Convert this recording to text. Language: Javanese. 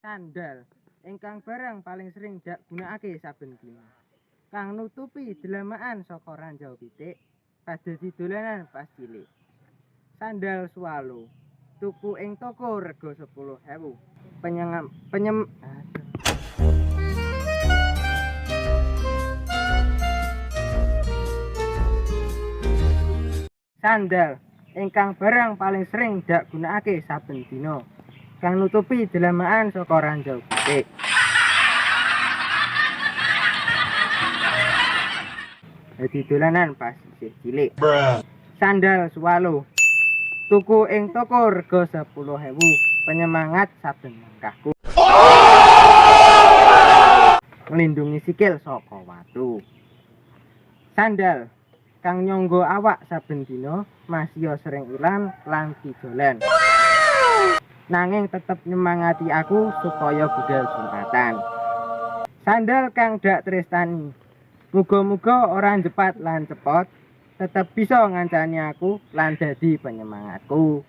Sandal ingkang barang paling sering dak gunakake saben dina. Kang nutupi delamaan saka ranjau pitik padha didolanan pas cilik. Sandal swalo tuku ing toko rega 10.000. Sandal ingkang barang paling sering dak gunakake saben dina. Kang nutupi delamaan saka ranjau pitik. Dadi dolanan pas isih cilik. Sandal swalo tuku ing toko rega 10.000. Penyemangat saben langkahku. Nglindungi sikil saka watu. Sandal kang nyangga awak saben dina masih sering ilang lan didolan. Nanging tetep nyemangati aku supaya budal Jumatan. Sandal kang dak tresnani. Muga-muga ora jepat lan cepot, tetep bisa ngancani aku lan dadi penyemangatku.